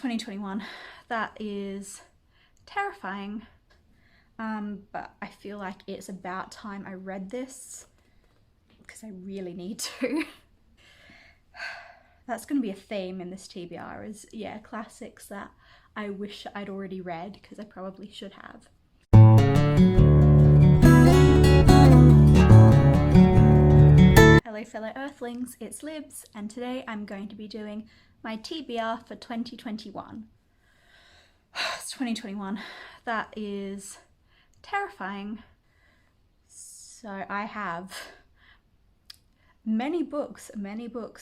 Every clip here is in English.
2021. That is terrifying. But I feel like it's about time I read this because I really need to. That's going to be a theme in this TBR is, yeah, classics that I wish I'd already read because I probably should have. Hello fellow Earthlings, it's Libs, and today I'm going to be doing my TBR for 2021. It's 2021. That is terrifying. So I have many books.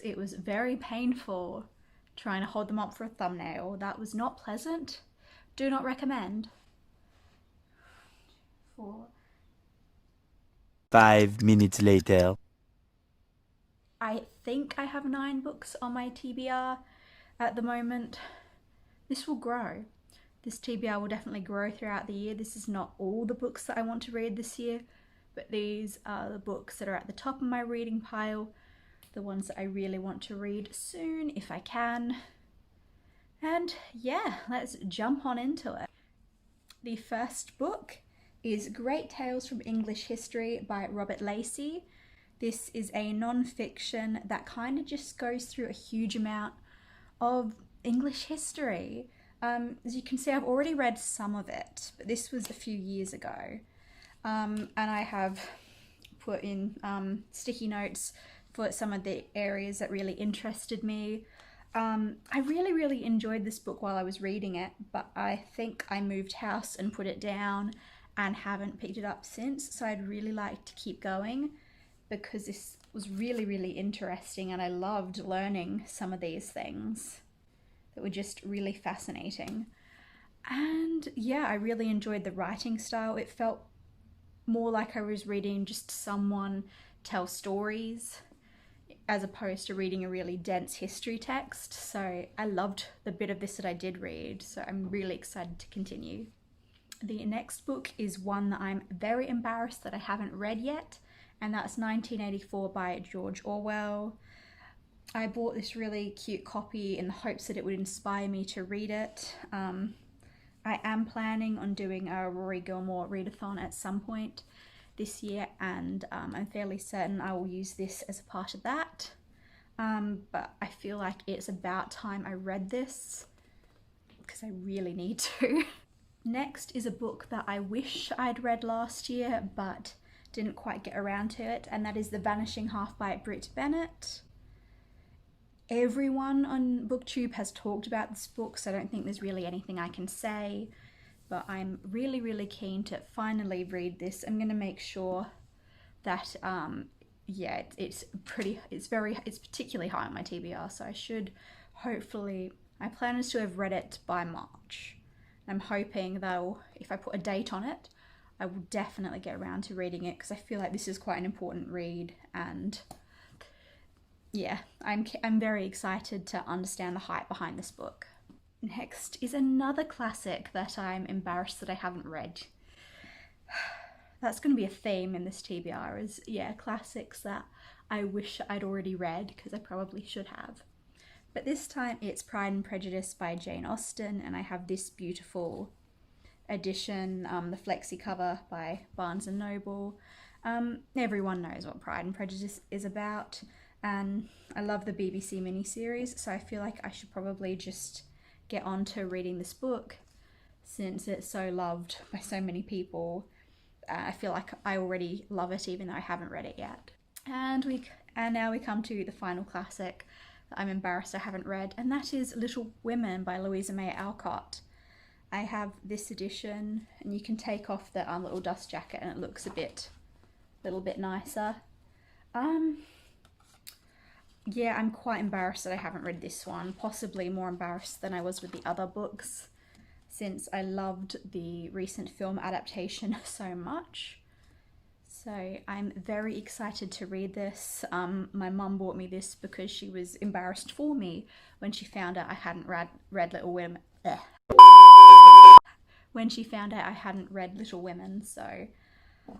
It was very painful trying to hold them up for a thumbnail. That was not pleasant. Do not recommend. 5 minutes later. I think I have 9 books on my TBR at the moment. This will grow. This TBR will definitely grow throughout the year. This is not all the books that I want to read this year, but these are the books that are at the top of my reading pile, the ones that I really want to read soon if I can. And yeah, let's jump on into it. The first book is Great Tales from English History by Robert Lacey. This is a non-fiction that kind of just goes through a huge amount of English history. As you can see, I've already read some of it, but this was a few years ago. And I have put in sticky notes for some of the areas that really interested me. I really enjoyed this book while I was reading it, but I think I moved house and put it down and haven't picked it up since, so I'd really like to keep going because this was really interesting and I loved learning some of these things that were just really fascinating. And yeah, I really enjoyed the writing style. It felt more like I was reading just someone tell stories as opposed to reading a really dense history text. So I loved the bit of this that I did read, so I'm really excited to continue. The next book is one that I'm very embarrassed that I haven't read yet, and that's 1984 by George Orwell. I bought this really cute copy in the hopes that it would inspire me to read it. I am planning on doing a Rory Gilmore readathon at some point this year, and I'm fairly certain I will use this as a part of that. But I feel like it's about time I read this because I really need to. Next is a book that I wish I'd read last year but didn't quite get around to it, and that is The Vanishing Half by Brit Bennett. Everyone on Booktube has talked about this book, so I don't think there's really anything I can say, but I'm really keen to finally read this. I'm going to make sure that yeah, it's particularly high on my TBR, so I should hopefully, my plan is to have read it by March. I'm hoping that if I put a date on it, I will definitely get around to reading it because I feel like this is quite an important read, and yeah, I'm very excited to understand the hype behind this book. Next is another classic that I'm embarrassed that I haven't read. That's going to be a theme in this TBR is, yeah, classics that I wish I'd already read because I probably should have. But this time it's Pride and Prejudice by Jane Austen, and I have this beautiful edition, the flexi cover by Barnes & Noble. Everyone knows what Pride and Prejudice is about, and I love the BBC miniseries, so I feel like I should probably just get on to reading this book since it's so loved by so many people. I feel like I already love it even though I haven't read it yet. And now we come to the final classic that I'm embarrassed I haven't read, and that is Little Women by Louisa May Alcott. I have this edition, and you can take off the little dust jacket and it looks a little bit nicer. Yeah, I'm quite embarrassed that I haven't read this one, possibly more embarrassed than I was with the other books, since I loved the recent film adaptation so much. So I'm very excited to read this. My mum bought me this because she was embarrassed for me when she found out I hadn't read Little Women. When she found out I hadn't read Little Women, so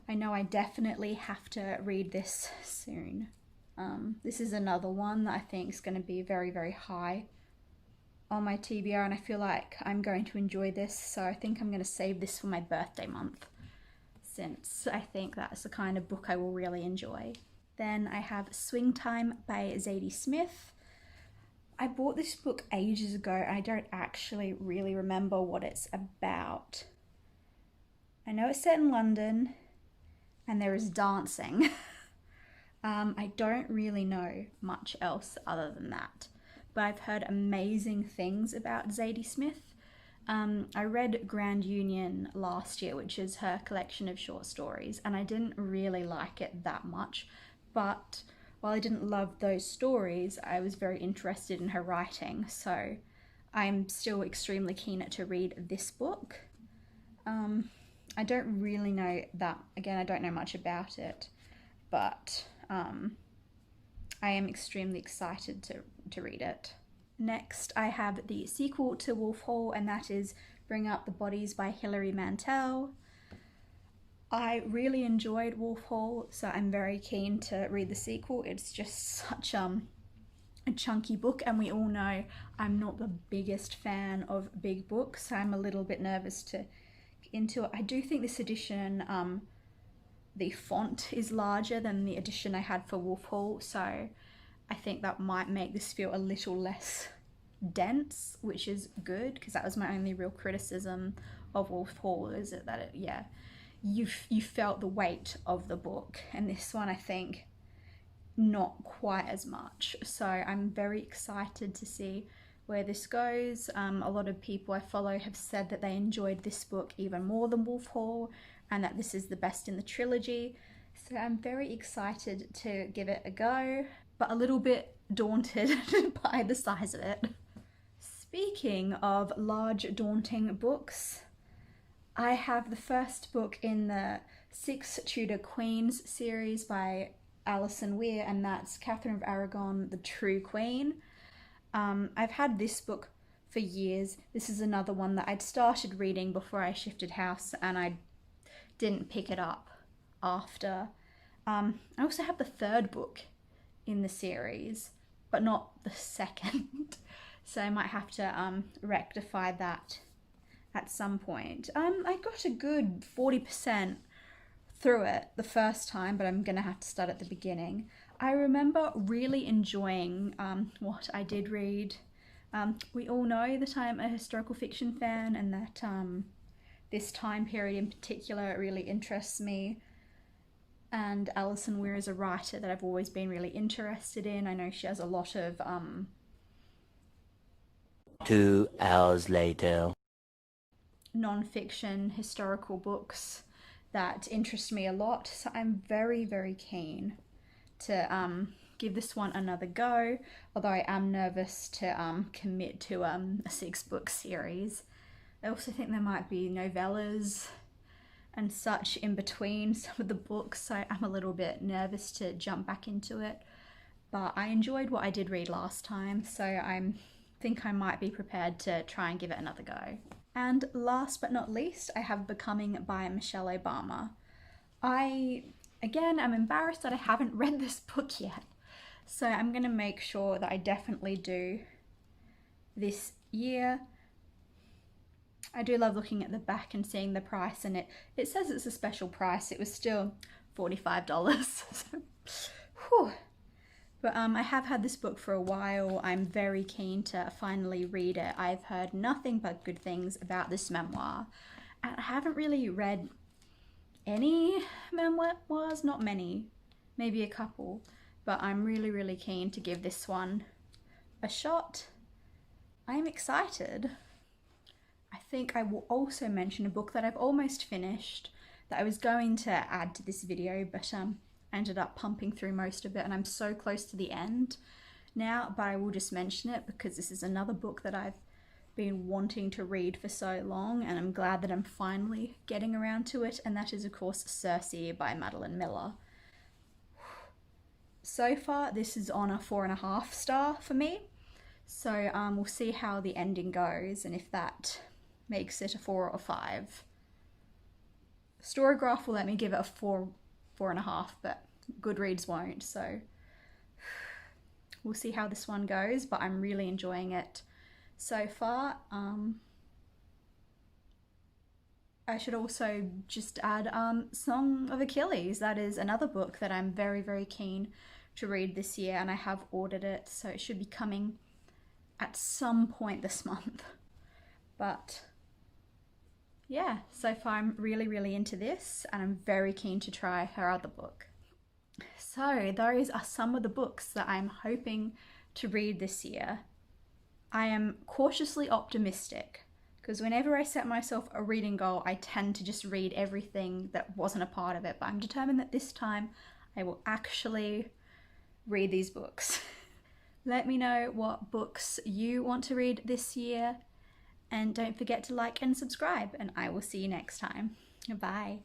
I know I definitely have to read this soon. This is another one that I think is going to be very high on my TBR, and I feel like I'm going to enjoy this, so I think I'm going to save this for my birthday month, since I think that's the kind of book I will really enjoy. Then I have Swing Time by Zadie Smith. I bought this book ages ago, and I don't actually really remember what it's about. I know it's set in London, and there is dancing. I don't really know much else other than that, but I've heard amazing things about Zadie Smith. I read Grand Union last year, which is her collection of short stories, and I didn't really like it that much, but while I didn't love those stories, I was very interested in her writing, so I'm still extremely keen to read this book. I don't really know that, again, I don't know much about it, but I am extremely excited to read it. Next, I have the sequel to Wolf Hall, and that is Bring Up the Bodies by Hilary Mantel. I really enjoyed Wolf Hall, so I'm very keen to read the sequel. It's just such a chunky book, and we all know I'm not the biggest fan of big books, so I'm a little bit nervous to get into it. I do think this edition, the font is larger than the edition I had for Wolf Hall, so I think that might make this feel a little less dense, which is good, because that was my only real criticism of Wolf Hall, is that you felt the weight of the book, and this one I think not quite as much. So I'm very excited to see where this goes. A lot of people I follow have said that they enjoyed this book even more than Wolf Hall, and that this is the best in the trilogy. So I'm very excited to give it a go, but a little bit daunted by the size of it. Speaking of large, daunting books, I have the first book in the Six Tudor Queens series by Alison Weir, and that's Catherine of Aragon, the True Queen. I've had this book for years. This is another one that I'd started reading before I shifted house, and I didn't pick it up after. I also have the third book in the series, but not the second. So I might have to rectify that at some point. I got a good 40% through it the first time, but I'm gonna have to start at the beginning. I remember really enjoying what I did read. We all know that I'm a historical fiction fan, and that this time period in particular really interests me. And Alison Weir is a writer that I've always been really interested in. I know she has a lot of 2 hours later. non-fiction historical books that interest me a lot, so I'm very, very keen to give this one another go, although I am nervous to commit to a 6-book series. I also think there might be novellas and such in between some of the books, so I'm a little bit nervous to jump back into it, but I enjoyed what I did read last time, so I think I might be prepared to try and give it another go. And last but not least, I have Becoming by Michelle Obama. I, again, am embarrassed that I haven't read this book yet, so I'm going to make sure that I definitely do this year. I do love looking at the back and seeing the price, and it says it's a special price. It was still $45. So, whew. But I have had this book for a while. I'm very keen to finally read it. I've heard nothing but good things about this memoir. And I haven't really read any memoirs, not many, maybe a couple, but I'm really, really keen to give this one a shot. I'm excited. I think I will also mention a book that I've almost finished that I was going to add to this video, but ended up pumping through most of it, and I'm so close to the end now, but I will just mention it because this is another book that I've been wanting to read for so long, and I'm glad that I'm finally getting around to it, and that is of course Circe by Madeline Miller. So far this is on a 4.5 star for me, so we'll see how the ending goes and if that makes it a 4 or 5. Storygraph will let me give it a 4.5, but Goodreads won't, so we'll see how this one goes, but I'm really enjoying it. so far. I should also just add Song of Achilles. That is another book that I'm very, very keen to read this year, and I have ordered it, so it should be coming at some point this month. But yeah, so far I'm really, really into this, and I'm very keen to try her other book. So those are some of the books that I'm hoping to read this year. I am cautiously optimistic because whenever I set myself a reading goal, I tend to just read everything that wasn't a part of it. But I'm determined that this time I will actually read these books. Let me know what books you want to read this year, and don't forget to like and subscribe, and I will see you next time. Bye.